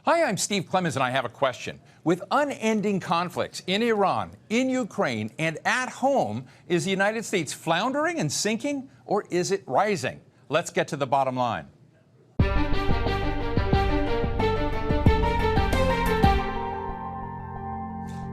Hi, I'm Steve Clemons, and I have a question. With unending conflicts in Iran, in Ukraine, and at home, is the United States floundering and sinking, or is it rising? Let's get to the bottom line.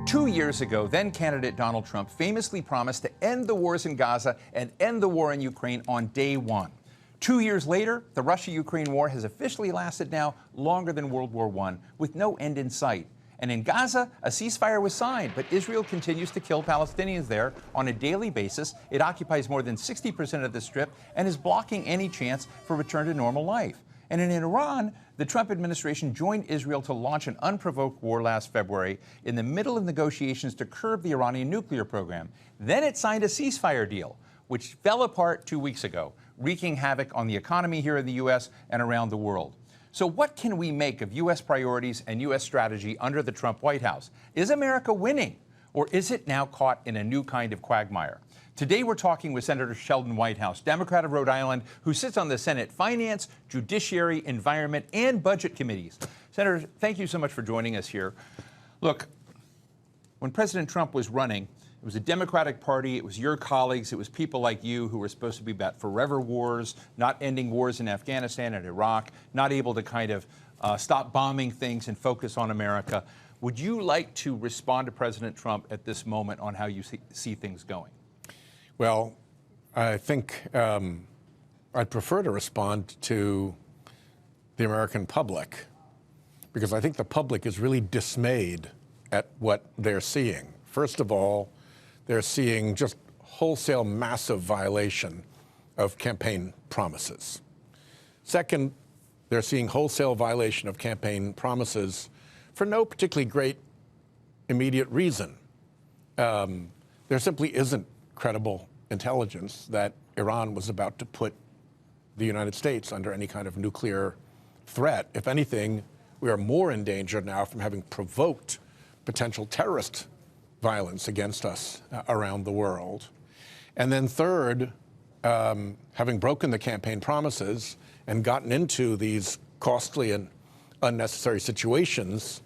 Two years ago, then-candidate Donald Trump famously promised to end the wars in Gaza and end the war in Ukraine on day one. 2 years later, the Russia-Ukraine war has officially lasted now longer than World War I, with no end in sight. And in Gaza, a ceasefire was signed, but Israel continues to kill Palestinians there on a daily basis. It occupies more than 60% of the Strip and is blocking any chance for return to normal life. And in Iran, the Trump administration joined Israel to launch an unprovoked war last February in the middle of negotiations to curb the Iranian nuclear program. Then it signed a ceasefire deal, which fell apart 2 weeks ago, wreaking havoc on the economy here in the U.S. and around the world. So what can we make of U.S. priorities and U.S. strategy under the Trump White House? Is America winning, or is it now caught in a new kind of quagmire? Today we're talking with Senator Sheldon Whitehouse, Democrat of Rhode Island, who sits on the Senate Finance, Judiciary, Environment, and Budget Committees. Senator, thank you so much for joining us here. Look, when President Trump was running, it was a Democratic Party, it was your colleagues, it was people like you who were supposed to be about forever wars, not ending wars in Afghanistan and Iraq, not able to kind of stop bombing things and focus on America. Would you like to respond to President Trump at this moment on how you see things going? Well, I think I'd prefer to respond to the American public, because I think the public is really dismayed at what they're seeing. First of all, they're seeing just wholesale massive violation of campaign promises. Second, they're seeing wholesale violation of campaign promises for no particularly great immediate reason. There simply isn't credible intelligence that Iran was about to put the United States under any kind of nuclear threat. If anything, we are more in danger now from having provoked potential terrorist violence against us around the world. And then third, having broken the campaign promises and gotten into these costly and unnecessary situations,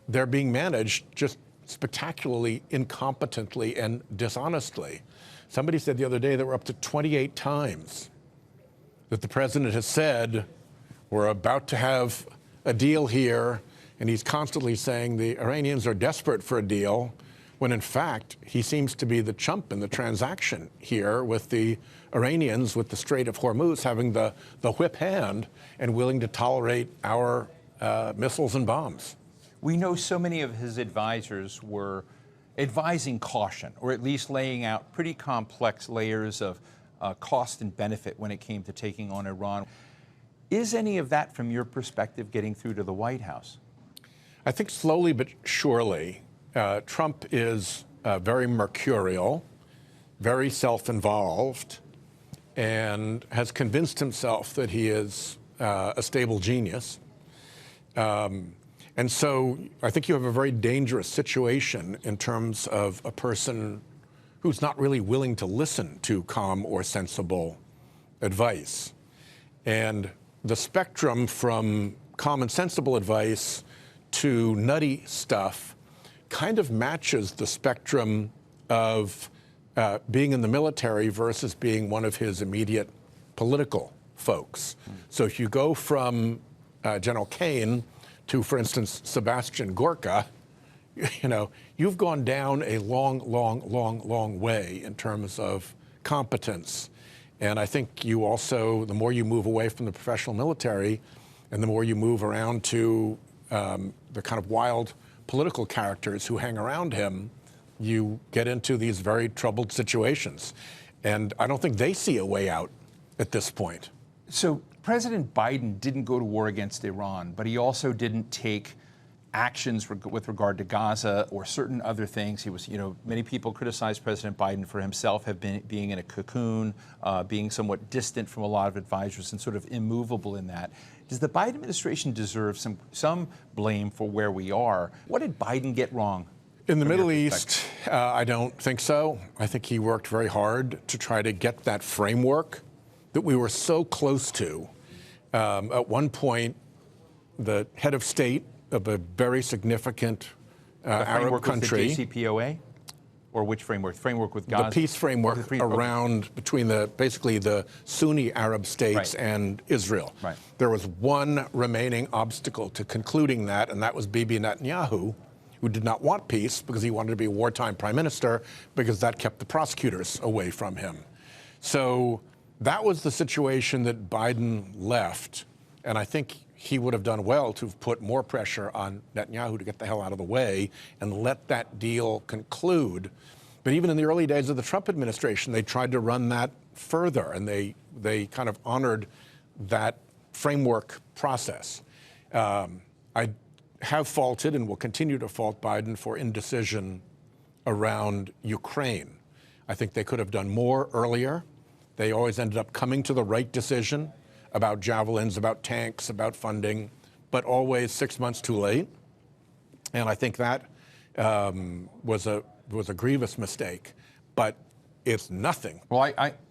they're being managed just spectacularly incompetently and dishonestly. Somebody said the other day that we're up to 28 times that the president has said, we're about to have a deal here, and he's constantly saying the Iranians are desperate for a deal, when in fact he seems to be the chump in the transaction here, with the Iranians, with the Strait of Hormuz, having the whip hand and willing to tolerate our missiles and bombs. We know so many of his advisors were advising caution, or at least laying out pretty complex layers of cost and benefit when it came to taking on Iran. Is any of that, from your perspective, getting through to the White House? I think slowly but surely. Trump is very mercurial, very self-involved, and has convinced himself that he is a stable genius. And so I think you have a very dangerous situation in terms of a person who's not really willing to listen to calm or sensible advice. And the spectrum from calm and sensible advice to nutty stuff kind of matches the spectrum of being in the military versus being one of his immediate political folks. So if you go from General Kane to, for instance, Sebastian Gorka, you've gone down a long way in terms of competence. And I think you also, the more you move away from the professional military and the more you move around to the kind of wild political characters who hang around him, you get into these very troubled situations. And I don't think they see a way out at this point. So President Biden didn't go to war against Iran, but he also didn't take actions with regard to Gaza or certain other things. He was, many people criticize President Biden for himself being in a cocoon, being somewhat distant from a lot of advisors and sort of immovable in that. Does the Biden administration deserve some blame for where we are? What did Biden get wrong? In the Middle East, I don't think so. I think he worked very hard to try to get that framework that we were so close to. At one point, the head of state of a very significant Arab framework country. Was the JCPOA? Or which framework? Framework with Gaza? The peace framework around between basically the Sunni Arab states and Israel. Right. There was one remaining obstacle to concluding that, and that was Bibi Netanyahu, who did not want peace because he wanted to be a wartime prime minister because that kept the prosecutors away from him. So that was the situation that Biden left, and I think he would have done well to have put more pressure on Netanyahu to get the hell out of the way and let that deal conclude. But even in the early days of the Trump administration, they tried to run that further, and they kind of honored that framework process. I have faulted and will continue to fault Biden for indecision around Ukraine. I think they could have done more earlier. They always ended up coming to the right decision about javelins, about tanks, about funding, but always 6 months too late. And I think that was a grievous mistake. But it's nothing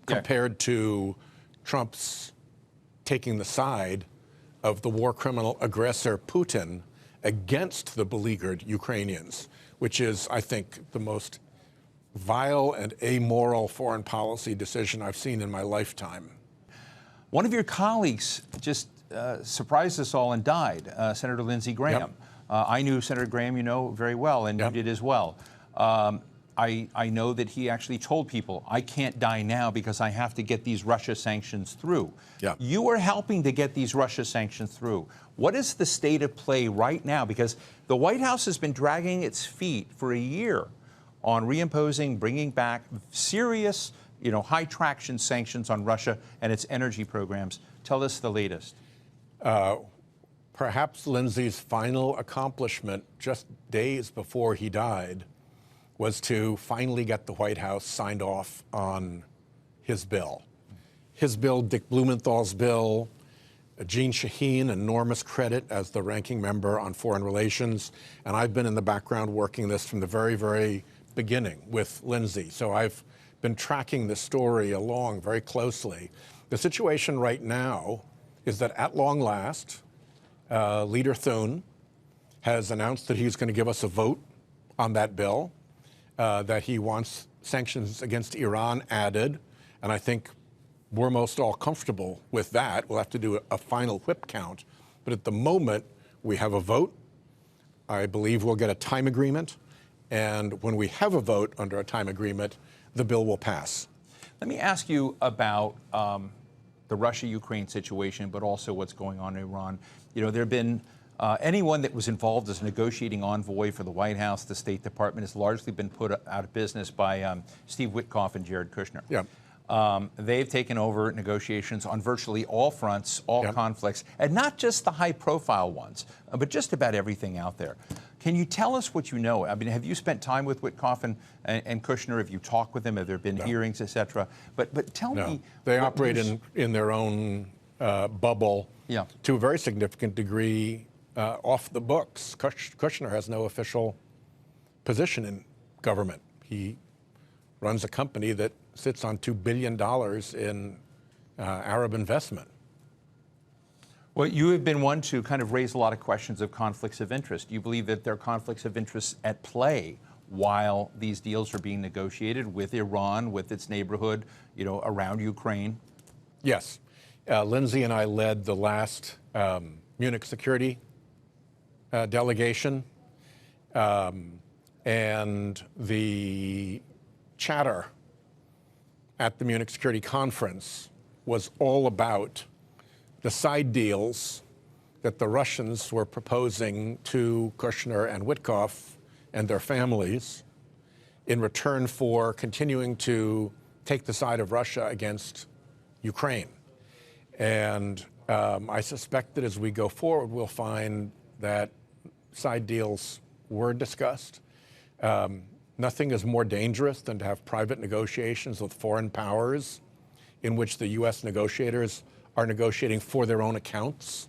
compared to Trump's taking the side of the war criminal aggressor Putin against the beleaguered Ukrainians, which is, I think, the most vile and amoral foreign policy decision I've seen in my lifetime. One of your colleagues just surprised us all and died, Senator Lindsey Graham. Yep. I knew Senator Graham, you know, very well, and you did as well. I know that he actually told people, I can't die now because I have to get these Russia sanctions through. Yeah. You are helping to get these Russia sanctions through. What is the state of play right now? Because the White House has been dragging its feet for a year on reimposing, bringing back serious, high traction sanctions on Russia and its energy programs. Tell us the latest. Perhaps Lindsey's final accomplishment just days before he died was to finally get the White House signed off on his bill. His bill, Dick Blumenthal's bill, Jeanne Shaheen, enormous credit as the ranking member on foreign relations. And I've been in the background working this from the very, very beginning with Lindsey. So I've been tracking this story along very closely. The situation right now is that at long last, Leader Thune has announced that he's going to give us a vote on that bill, that he wants sanctions against Iran added, and I think we're most all comfortable with that. We'll have to do a final whip count, but at the moment, we have a vote. I believe we'll get a time agreement, and when we have a vote under a time agreement, the bill will pass. Let me ask you about the Russia-Ukraine situation, but also what's going on in Iran. There have been anyone that was involved as a negotiating envoy for the White House, the State Department, has largely been put out of business by Steve Witkoff and Jared Kushner. Yeah. They've taken over negotiations on virtually all fronts, all conflicts, and not just the high-profile ones, but just about everything out there. Can you tell us what you know? I mean, have you spent time with Witkoff and Kushner? Have you talked with them? Have there been hearings, et cetera? But tell me. They operate in their own bubble to a very significant degree off the books. Kushner has no official position in government. He runs a company that sits on $2 billion in Arab investment. Well, you have been one to kind of raise a lot of questions of conflicts of interest. Do you believe that there are conflicts of interest at play while these deals are being negotiated with Iran, with its neighborhood, around Ukraine? Yes. Lindsey and I led the last Munich security delegation, and the chatter at the Munich Security Conference was all about the side deals that the Russians were proposing to Kushner and Witkoff and their families in return for continuing to take the side of Russia against Ukraine. And I suspect that as we go forward, we'll find that side deals were discussed. Nothing is more dangerous than to have private negotiations with foreign powers in which the U.S. negotiators are negotiating for their own accounts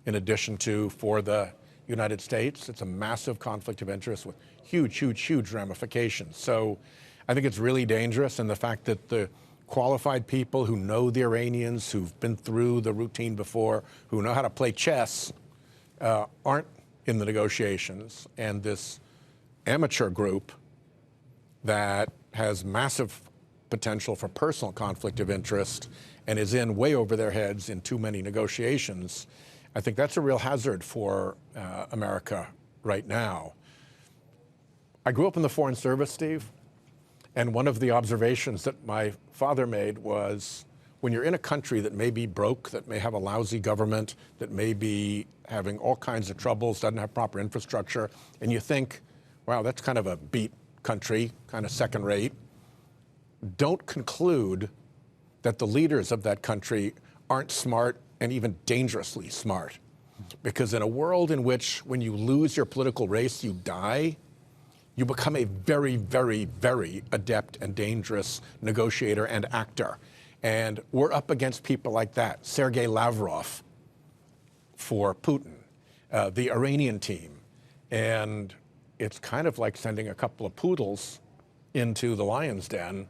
in addition to for the United States. It's a massive conflict of interest with huge, huge, huge ramifications. So I think it's really dangerous, and the fact that the qualified people who know the Iranians, who've been through the routine before, who know how to play chess, aren't in the negotiations, and this amateur group that has massive potential for personal conflict of interest and is in way over their heads in too many negotiations, I think that's a real hazard for America right now. I grew up in the Foreign Service, Steve, and one of the observations that my father made was when you're in a country that may be broke, that may have a lousy government, that may be having all kinds of troubles, doesn't have proper infrastructure, and you think, wow, that's kind of a beat country, kind of second rate, don't conclude that the leaders of that country aren't smart and even dangerously smart. Because in a world in which when you lose your political race, you die, you become a very, very, very adept and dangerous negotiator and actor. And we're up against people like that. Sergei Lavrov for Putin, the Iranian team. And it's kind of like sending a couple of poodles into the lion's den,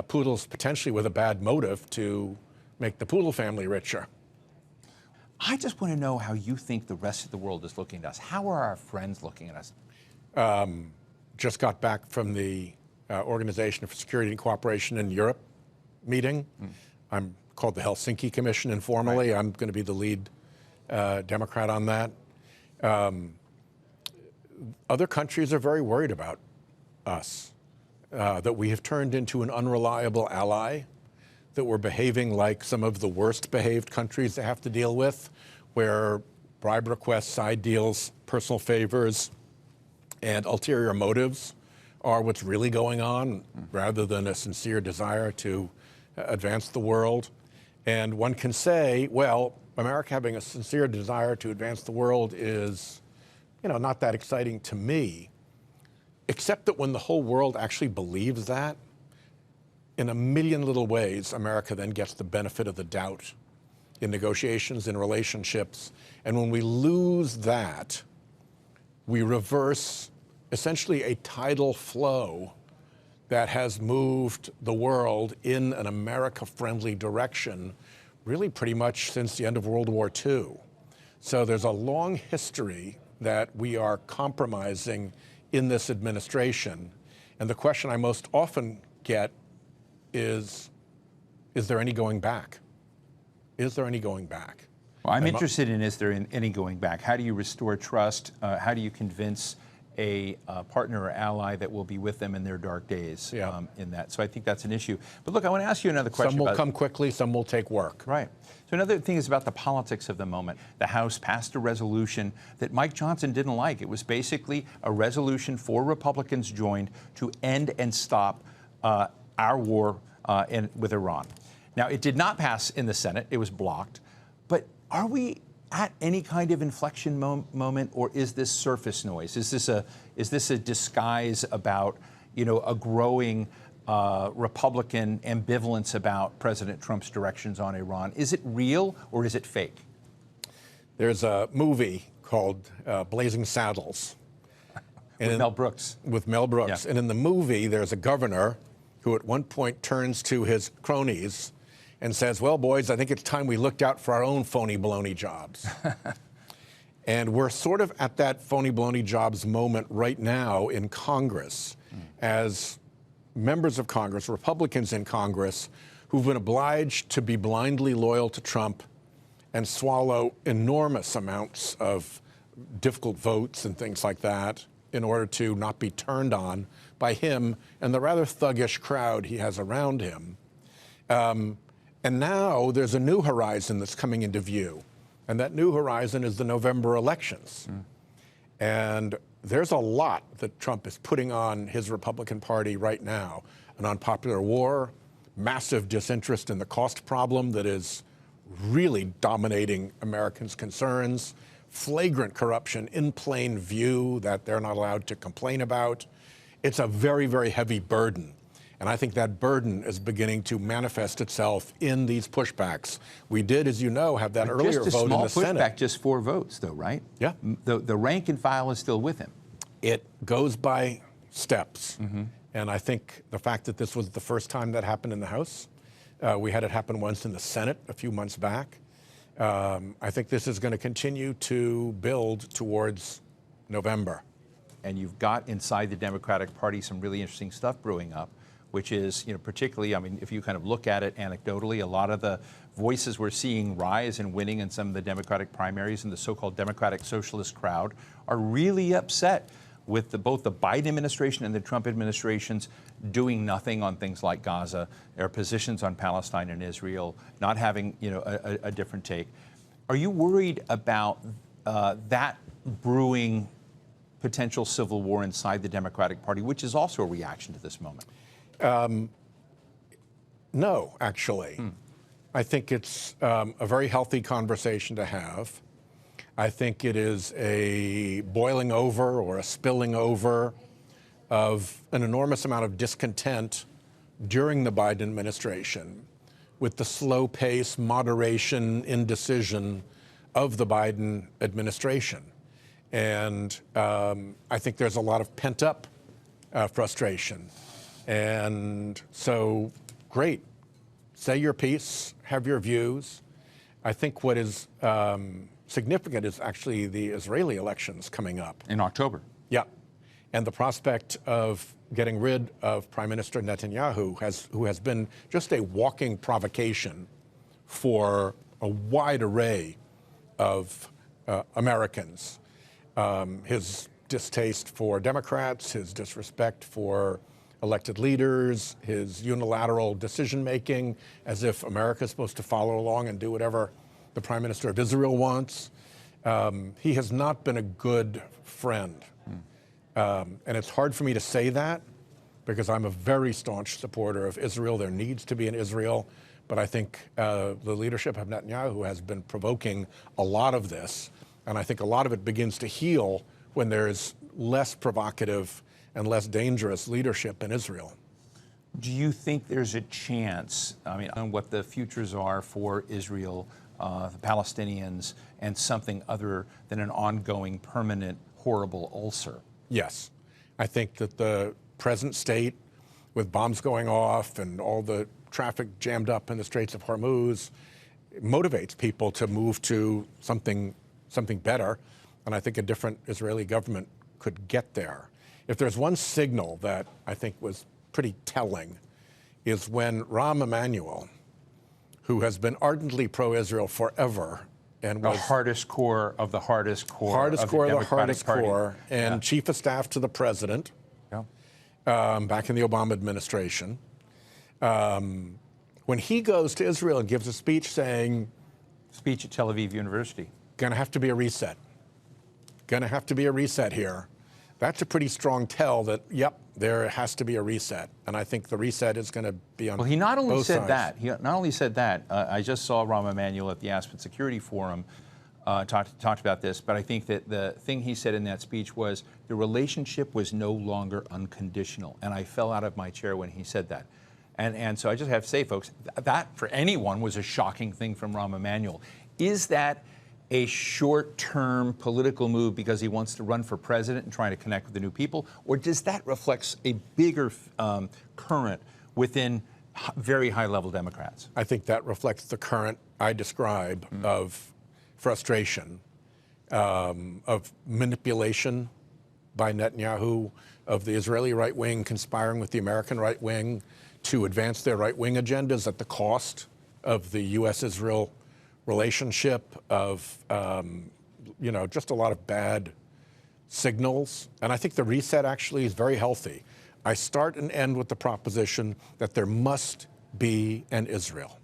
poodles potentially with a bad motive to make the poodle family richer. I just want to know how you think the rest of the world is looking at us. How are our friends looking at us? Just got back from the Organization for Security and Cooperation in Europe meeting. I'm called the Helsinki Commission informally. Right. I'm going to be the lead Democrat on that. Other countries are very worried about us, that we have turned into an unreliable ally, that we're behaving like some of the worst behaved countries they have to deal with, where bribe requests, side deals, personal favors, and ulterior motives are what's really going on, rather than a sincere desire to advance the world. And one can say, well, America having a sincere desire to advance the world is, not that exciting to me, except that when the whole world actually believes that, in a million little ways, America then gets the benefit of the doubt in negotiations, in relationships. And when we lose that, we reverse essentially a tidal flow that has moved the world in an America-friendly direction really pretty much since the end of World War II. So there's a long history that we are compromising in this administration. And the question I most often get is there any going back? Is there any going back? Well, I'm interested in, is there any going back? How do you restore trust? How do you convince a partner or ally that will be with them in their dark days in that? So I think that's an issue. But look, I want to ask you another question. Some will come quickly, some will take work. Right. So another thing is about the politics of the moment. The House passed a resolution that Mike Johnson didn't like. It was basically a resolution 4 Republicans joined to end and stop our war with Iran. Now, it did not pass in the Senate. It was blocked. But are we at any kind of inflection moment, or is this surface noise? Is this a disguise about, a growing Republican ambivalence about President Trump's directions on Iran? Is it real or is it fake? There's a movie called Blazing Saddles. With Mel Brooks. With Mel Brooks. Yeah. And in the movie, there's a governor who at one point turns to his cronies and says, well, boys, I think it's time we looked out for our own phony baloney jobs. And we're sort of at that phony baloney jobs moment right now in Congress as members of Congress, Republicans in Congress, who've been obliged to be blindly loyal to Trump and swallow enormous amounts of difficult votes and things like that in order to not be turned on by him and the rather thuggish crowd he has around him. And now there's a new horizon that's coming into view. And that new horizon is the November elections. And there's a lot that Trump is putting on his Republican Party right now. An unpopular war, massive disinterest in the cost problem that is really dominating Americans' concerns, flagrant corruption in plain view that they're not allowed to complain about. It's a very, very heavy burden. And I think that burden is beginning to manifest itself in these pushbacks. We did, as you know, have that earlier vote in the Senate. Just a small pushback, just 4 votes, though, right? Yeah. The rank and file is still with him. It goes by steps. And I think the fact that this was the first time that happened in the House, we had it happen once in the Senate a few months back, I think this is going to continue to build towards November. And you've got inside the Democratic Party some really interesting stuff brewing up, which is, particularly, I mean, if you kind of look at it anecdotally, a lot of the voices we're seeing rise and winning in some of the Democratic primaries in the so-called Democratic Socialist crowd are really upset with both the Biden administration and the Trump administrations doing nothing on things like Gaza, their positions on Palestine and Israel, not having a different take. Are you worried about that brewing potential civil war inside the Democratic Party, which is also a reaction to this moment? No, actually. I think it's a very healthy conversation to have. I think it is a boiling over or a spilling over of an enormous amount of discontent during the Biden administration with the slow pace, moderation, indecision of the Biden administration. And I think there's a lot of pent-up frustration. And so, great. Say your piece, have your views. I think what is significant is actually the Israeli elections coming up. In October. Yeah. And the prospect of getting rid of Prime Minister Netanyahu, who has been just a walking provocation for a wide array of Americans. His distaste for Democrats, his disrespect for elected leaders, his unilateral decision-making, as if America is supposed to follow along and do whatever the Prime Minister of Israel wants. He has not been a good friend. And it's hard for me to say that because I'm a very staunch supporter of Israel. There needs to be an Israel. But I think the leadership of Netanyahu has been provoking a lot of this. And I think a lot of it begins to heal when there's less provocative and less dangerous leadership in Israel. Do you think there's a chance, on what the futures are for Israel, the Palestinians, and something other than an ongoing, permanent, horrible ulcer? Yes. I think that the present state, with bombs going off and all the traffic jammed up in the Straits of Hormuz, motivates people to move to something better. And I think a different Israeli government could get there. If there's one signal that I think was pretty telling, is when Rahm Emanuel, who has been ardently pro-Israel forever, and was the hardest core of the hardest core, and chief of staff to the president, back in the Obama administration, when he goes to Israel and gives a speech saying, speech at Tel Aviv University, going to have to be a reset. Going to have to be a reset here. That's a pretty strong tell that, yep, there has to be a reset. And I think the reset is going to be on both sides. Well, he not only said that. He not only said that. I just saw Rahm Emanuel at the Aspen Security Forum talked about this, but I think that the thing he said in that speech was the relationship was no longer unconditional. And I fell out of my chair when he said that. And so I just have to say, folks, that for anyone was a shocking thing from Rahm Emanuel. Is that a short-term political move because he wants to run for president and trying to connect with the new people? Or does that reflect a bigger current within very high-level Democrats? I think that reflects the current I describe of frustration, of manipulation by Netanyahu, of the Israeli right wing conspiring with the American right wing to advance their right wing agendas at the cost of the U.S.-Israel relationship, of just a lot of bad signals. And I think the reset actually is very healthy. I start and end with the proposition that there must be an Israel.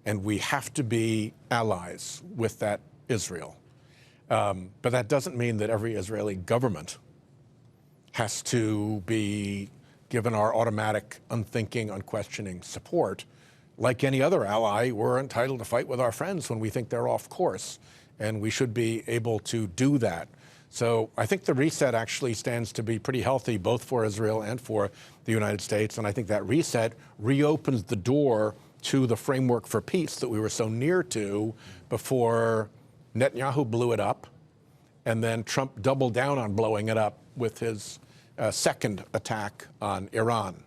And we have to be allies with that Israel. But that doesn't mean that every Israeli government has to be given our automatic, unthinking, unquestioning support. Like any other ally, we're entitled to fight with our friends when we think they're off course, and we should be able to do that. So I think the reset actually stands to be pretty healthy, both for Israel and for the United States, and I think that reset reopens the door to the framework for peace that we were so near to before Netanyahu blew it up, and then Trump doubled down on blowing it up with his second attack on Iran.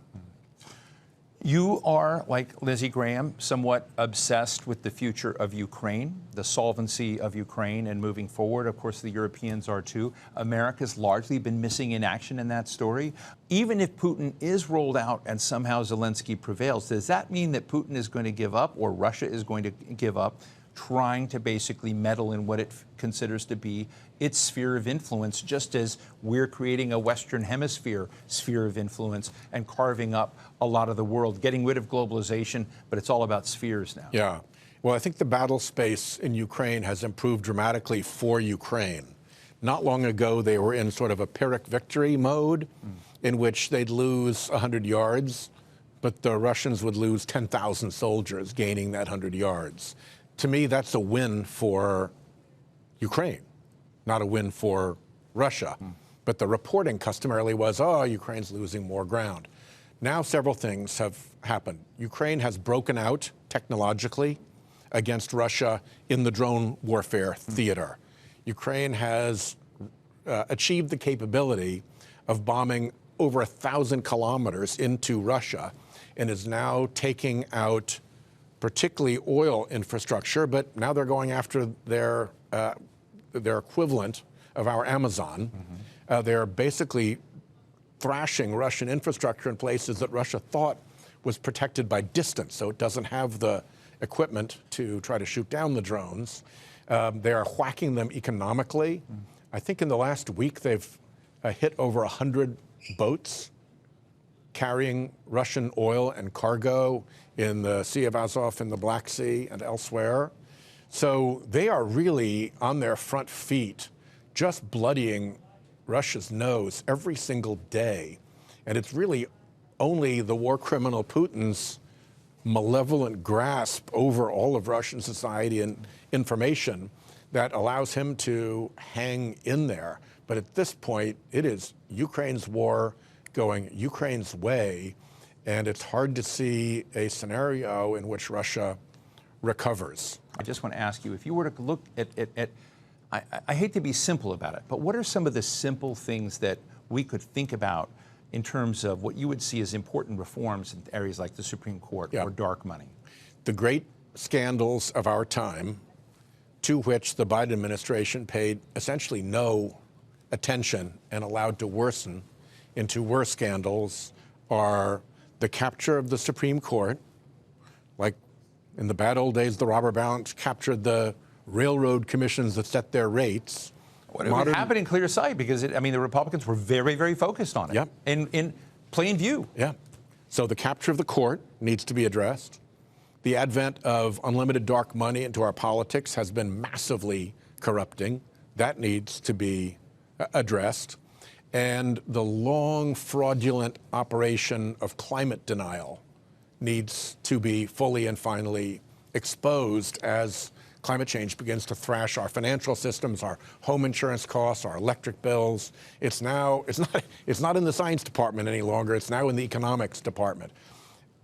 You are, like Lindsey Graham, somewhat obsessed with the future of Ukraine, the solvency of Ukraine and moving forward. Of course, the Europeans are too. America's largely been missing in action in that story. Even if Putin is rolled out and somehow Zelensky prevails, does that mean that Putin is going to give up, or Russia is going to give up, trying to basically meddle in what it considers to be its sphere of influence, just as we're creating a Western Hemisphere sphere of influence and carving up a lot of the world, getting rid of globalization, but it's all about spheres now? Yeah. Well, I think the battle space in Ukraine has improved dramatically for Ukraine. Not long ago, they were in sort of a Pyrrhic victory mode in which they'd lose 100 yards, but the Russians would lose 10,000 soldiers gaining that 100 yards. To me, that's a win for Ukraine, not a win for Russia. But the reporting customarily was, oh, Ukraine's losing more ground. Now several things have happened. Ukraine has broken out technologically against Russia in the drone warfare theater. Ukraine has achieved the capability of bombing over 1,000 kilometers into Russia and is now taking out particularly oil infrastructure, but now they're going after their equivalent of our Amazon. They're basically thrashing Russian infrastructure in places that Russia thought was protected by distance, so it doesn't have the equipment to try to shoot down the drones. They are whacking them economically. I think in the last week they've hit over 100 boats carrying Russian oil and cargo in the Sea of Azov, in the Black Sea, and elsewhere. So they are really on their front feet, just bloodying Russia's nose every single day. And it's really only the war criminal Putin's malevolent grasp over all of Russian society and information that allows him to hang in there. But at this point, it is Ukraine's war going Ukraine's way, and it's hard to see a scenario in which Russia recovers. I just want to ask you, if you were to look at I hate to be simple about it, but what are some of the simple things that we could think about in terms of what you would see as important reforms in areas like the Supreme Court or dark money? The great scandals of our time, to which the Biden administration paid essentially no attention and allowed to worsen into worse scandals, are the capture of the Supreme Court, like in the bad old days, the robber barons captured the railroad commissions that set their rates. What happened in clear sight, because the Republicans were very, very focused on it in plain view. Yeah. So the capture of the court needs to be addressed. The advent of unlimited dark money into our politics has been massively corrupting. That needs to be addressed. And the long, fraudulent operation of climate denial needs to be fully and finally exposed as climate change begins to thrash our financial systems, our home insurance costs, our electric bills. It's not in the science department any longer. It's now in the economics department.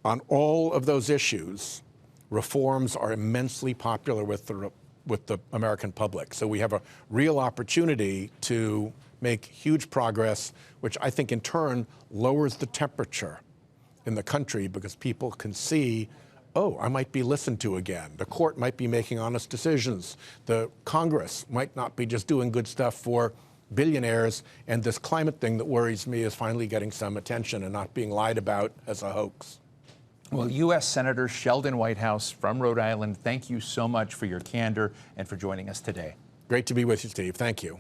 On all of those issues, reforms are immensely popular with the American public. So we have a real opportunity to make huge progress, which I think in turn lowers the temperature in the country, because people can see, oh, I might be listened to again. The court might be making honest decisions. The Congress might not be just doing good stuff for billionaires. And this climate thing that worries me is finally getting some attention and not being lied about as a hoax. Well, U.S. Senator Sheldon Whitehouse from Rhode Island, thank you so much for your candor and for joining us today. Great to be with you, Steve. Thank you.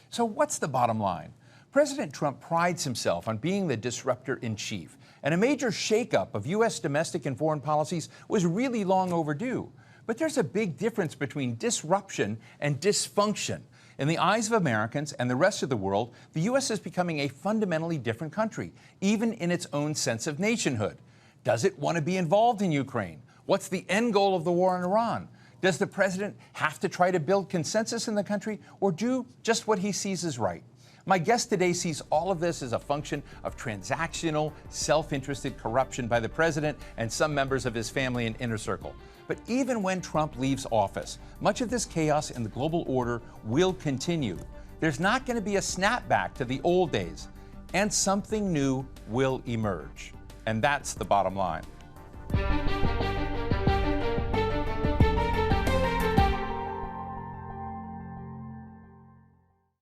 So what's the bottom line? President Trump prides himself on being the disruptor in chief, and a major shakeup of U.S. domestic and foreign policies was really long overdue. But there's a big difference between disruption and dysfunction. In the eyes of Americans and the rest of the world, the U.S. is becoming a fundamentally different country, even in its own sense of nationhood. Does it want to be involved in Ukraine? What's the end goal of the war in Iran? Does the president have to try to build consensus in the country, or do just what he sees as right? My guest today sees all of this as a function of transactional, self-interested corruption by the president and some members of his family and inner circle. But even when Trump leaves office, much of this chaos in the global order will continue. There's not going to be a snapback to the old days, and something new will emerge. And that's the bottom line.